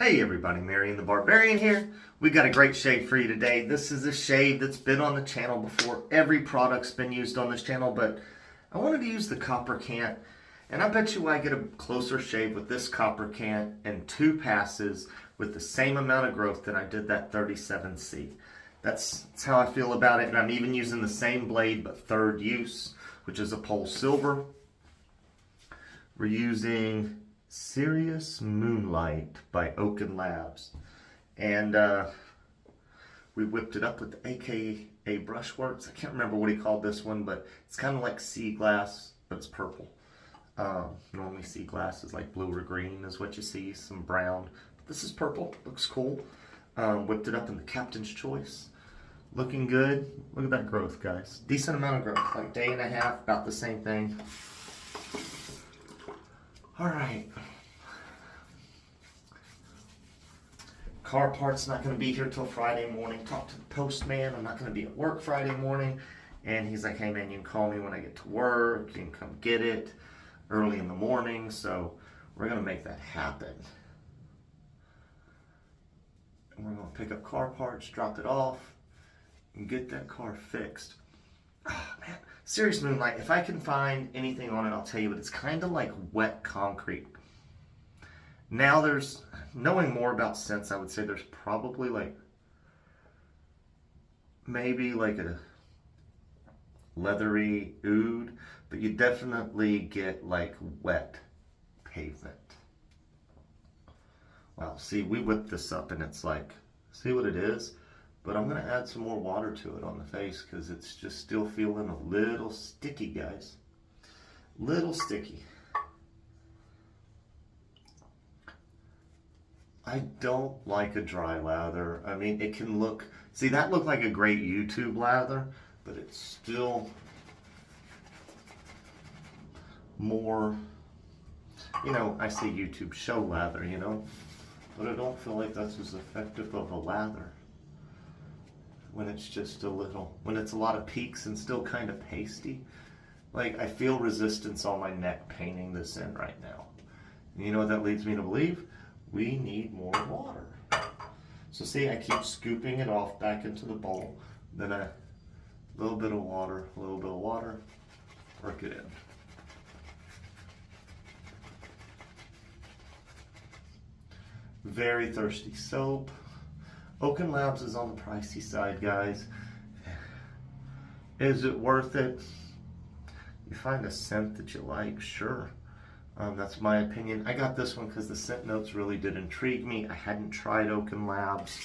Hey everybody, Marion the Barbarian here. We got a great shave for you today. This is a shave that's been on the channel before. Every product's been used on this channel, but I wanted to use the Kopparkant, and I bet you I get a closer shave with this Kopparkant and 2 passes with the same amount of growth that I did that 37C. That's how I feel about it, and I'm even using the same blade but third use, which is a Pole Silver. We're using Serious Moonlight by Oaken Labs, and we whipped it up with the AKA Brushworx. I can't remember what he called this one, but it's kind of like sea glass, but it's purple. Normally sea glass is like blue or green is what you see, some brown. But this is purple, looks cool. Whipped it up in the Captain's Choice. Looking good. Look at that growth, guys. Decent amount of growth, like day and a half, about the same thing. All right. Car part's not going to be here till Friday morning. Talked to the postman. I'm not going to be at work Friday morning. And he's like, hey man, you can call me when I get to work. You can come get it early in the morning. So we're going to make that happen. And we're going to pick up car parts, drop it off, and get that car fixed. Oh man, Serious Moonlight, if I can find anything on it, I'll tell you, but it's kind of like wet concrete. Now knowing more about scents, I would say there's probably maybe like a leathery oud, but you definitely get like wet pavement. Wow, see, we whipped this up and it's like, see what it is? But I'm going to add some more water to it on the face because it's just still feeling a little sticky, guys. Little sticky. I don't like a dry lather. I mean, it can look... See, that looked like a great YouTube lather, but it's still more... You know, I say YouTube show lather, you know? But I don't feel like that's as effective of a lather when it's just a little, when it's a lot of peaks and still kind of pasty. Like, I feel resistance on my neck painting this in right now. And you know what that leads me to believe? We need more water. So see, I keep scooping it off back into the bowl. Then a little bit of water, work it in. Very thirsty soap. Oaken Labs is on the pricey side, guys. Is it worth it? You find a scent that you like, sure. That's my opinion. I got this one because the scent notes really did intrigue me. I hadn't tried Oaken Labs.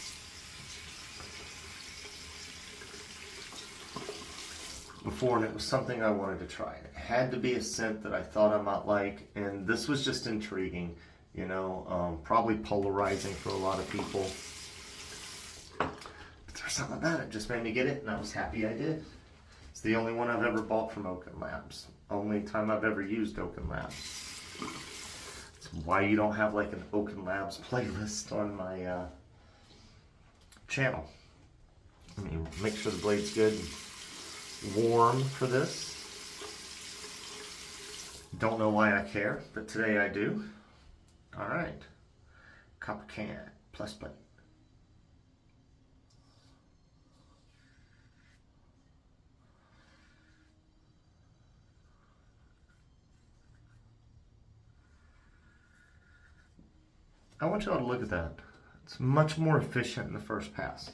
Before, and it was something I wanted to try. It had to be a scent that I thought I might like, and this was just intriguing. You know, probably polarizing for a lot of people. But there's something about it, just made me get it, and I was happy I did. It's the only one I've ever bought from Oaken Labs. Only time I've ever used Oaken Labs. It's why you don't have like an Oaken Labs playlist on my channel. Let me make sure the blade's good and warm for this. Don't know why I care, but today I do. All right, Kopparkant plus blade. I want y'all to look at that. It's much more efficient in the first pass.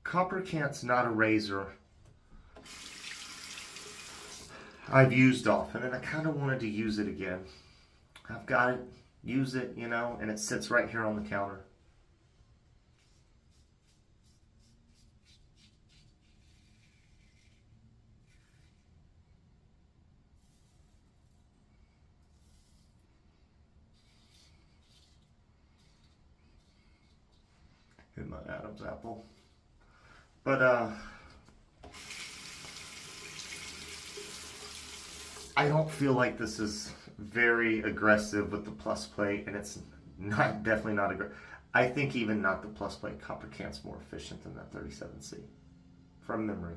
Kopparkant's not a razor I've used often, and I kind of wanted to use it again. I've got it, use it, you know, and it sits right here on the counter. Hit my Adam's apple. But I don't feel like this is very aggressive with the plus plate, and it's not definitely not aggressive. I think even not the plus plate Kopparkant's more efficient than that 37C. from memory.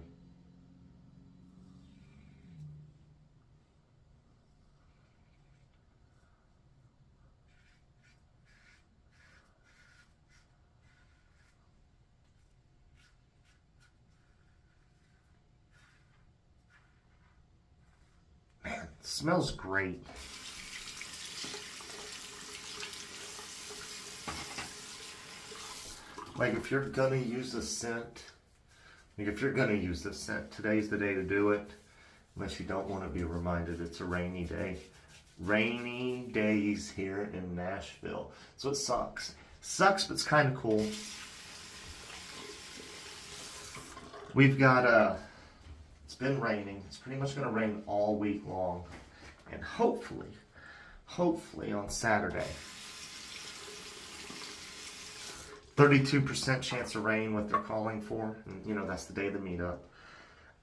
Man, it smells great. Like if you're gonna use a scent, today's the day to do it. Unless you don't want to be reminded it's a rainy day. Rainy days here in Nashville. So it sucks. Sucks, but it's kind of cool. We've got it's been raining. It's pretty much going to rain all week long. And hopefully on Saturday, 32% chance of rain, what they're calling for. And, you know, that's the day of the meetup.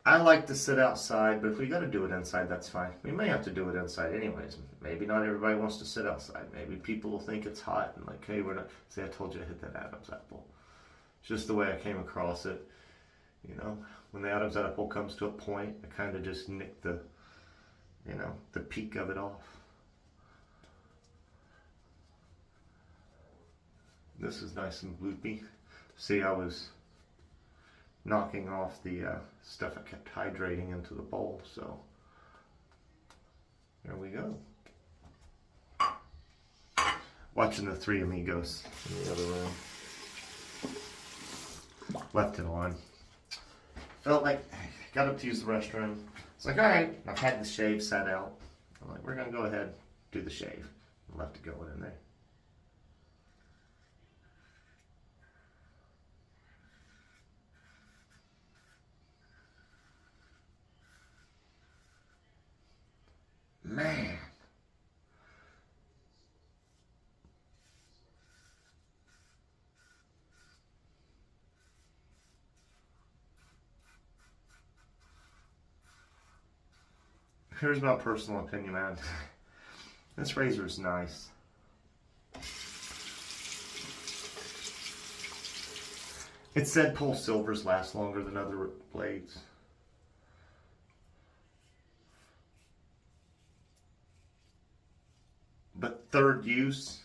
I like to sit outside, but if we got to do it inside, that's fine. We may have to do it inside anyways. Maybe not everybody wants to sit outside. Maybe people will think it's hot and like, hey, we're not. See, I told you to hit that Adam's apple. It's just the way I came across it. You know, when the Adam's apple comes to a point, I kind of just nick the, you know, the peak of it off. This is nice and loopy. See, I was knocking off the stuff I kept hydrating into the bowl, so there we go. Watching the Three Amigos in the other room. Left it on. Felt like, got up to use the restroom. It's like, all right, I've had the shave set out. I'm like, we're gonna go ahead, do the shave. I left it going in there. Man. Here's my personal opinion, man. This razor is nice. It said Pole Silvers last longer than other blades. But third use,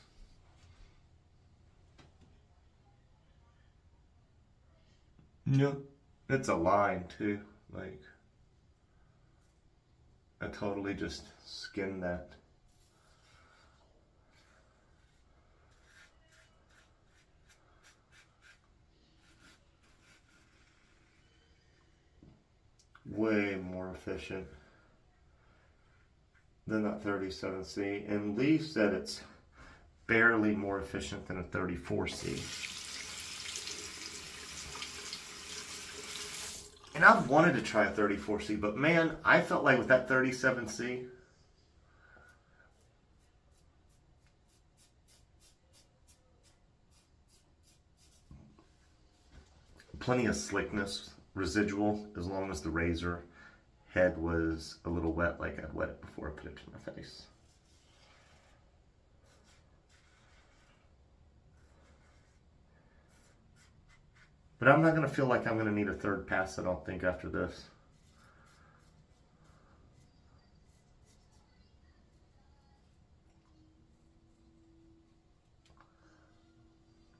no, it's a line too. Like, I totally just skinned that. Way more efficient than that 37C, and Lee said it's barely more efficient than a 34C. And I've wanted to try a 34C, but man, I felt like with that 37C, plenty of slickness, residual, as long as the razor head was a little wet, like I'd wet it before I put it to my face. But I'm not going to feel like I'm going to need a third pass, I don't think, after this.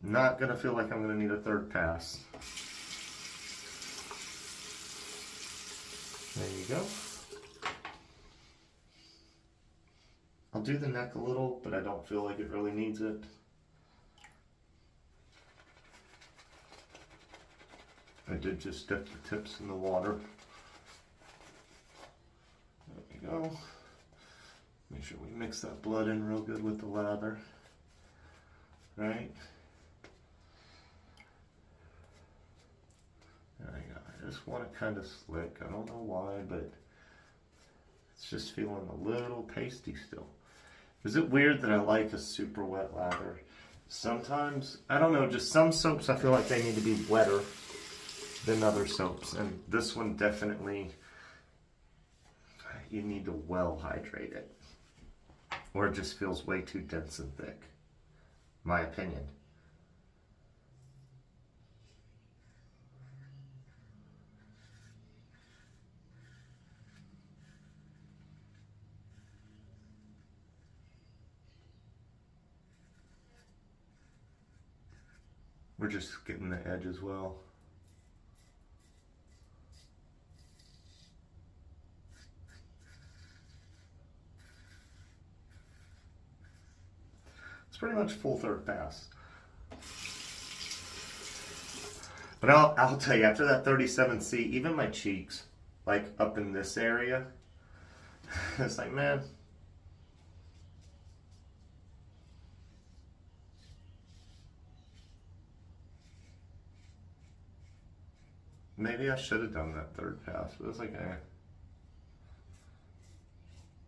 Not going to feel like I'm going to need a third pass. There you go. I'll do the neck a little, but I don't feel like it really needs it. I did just dip the tips in the water. There we go. Make sure we mix that blood in real good with the lather. Right? There we go. I just want it kind of slick. I don't know why, but it's just feeling a little pasty still. Is it weird that I like a super wet lather? Sometimes, I don't know, just some soaps I feel like they need to be wetter than other soaps, and this one definitely, you need to well hydrate it, or it just feels way too dense and thick, my opinion. We're just getting the edge as well. It's pretty much full third pass. But I'll tell you, after that 37C, even my cheeks, like up in this area, it's like, man. Maybe I should have done that third pass, but it's like, eh.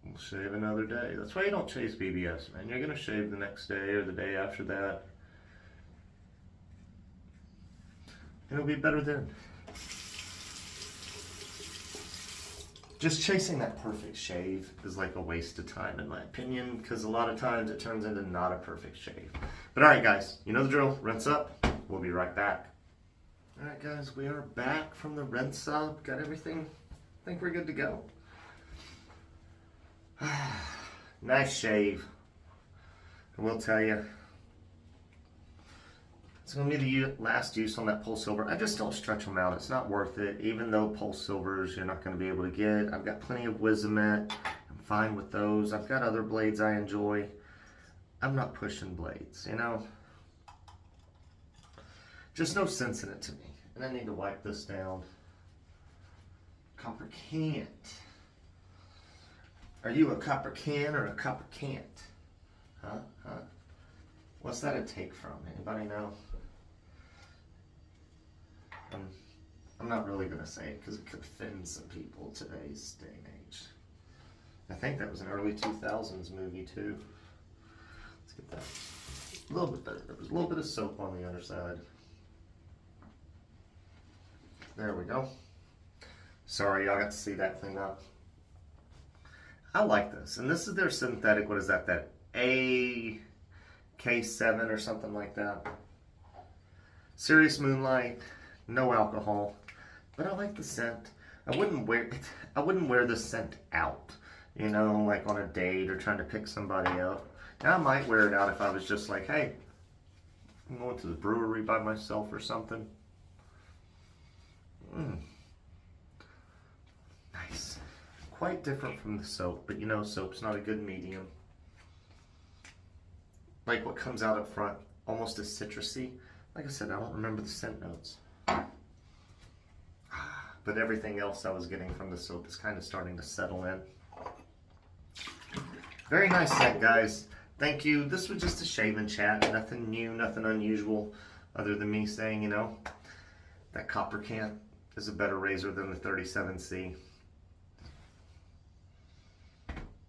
We'll shave another day. That's why you don't chase BBS, man. You're going to shave the next day or the day after that. It'll be better then. Just chasing that perfect shave is like a waste of time in my opinion, because a lot of times it turns into not a perfect shave. But alright guys, you know the drill. Rinse up. We'll be right back. Alright guys, we are back from the rinse up. Got everything. I think we're good to go. Nice shave. I will tell you, it's going to be the last use on that pole silver. I just don't stretch them out. It's not worth it. Even though pole silvers you're not going to be able to get. I've got plenty of Wizamet. I'm fine with those. I've got other blades I enjoy. I'm not pushing blades, you know. Just no sense in it to me. And I need to wipe this down. Kopparkant. Are you a Kopparkant or a Kopparkant? Huh? What's that a take from? Anybody know? I'm not really going to say it because it could offend some people today's day and age. I think that was an early 2000s movie too. Let's get that a little bit better. There was a little bit of soap on the other side. There we go. Sorry, y'all got to see that clean up. I like this. And this is their synthetic, what is that? That AK7 or something like that. Serious Moonlight, no alcohol. But I like the scent. I wouldn't wear this scent out, you know, like on a date or trying to pick somebody out. Now I might wear it out if I was just like, hey, I'm going to the brewery by myself or something. Nice. Quite different from the soap, but you know soap's not a good medium. Like what comes out up front, almost as citrusy. Like I said, I don't remember the scent notes. But everything else I was getting from the soap is kind of starting to settle in. Very nice set, guys. Thank you. This was just a shave and chat. Nothing new, nothing unusual, other than me saying, you know, that Kopparkant is a better razor than the 37C.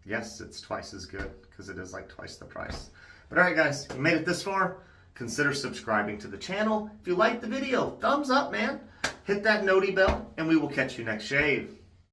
Yes, it's twice as good because it is like twice the price. But alright guys, if you made it this far, consider subscribing to the channel. If you liked the video, thumbs up, man. Hit that noti bell, and we will catch you next shave.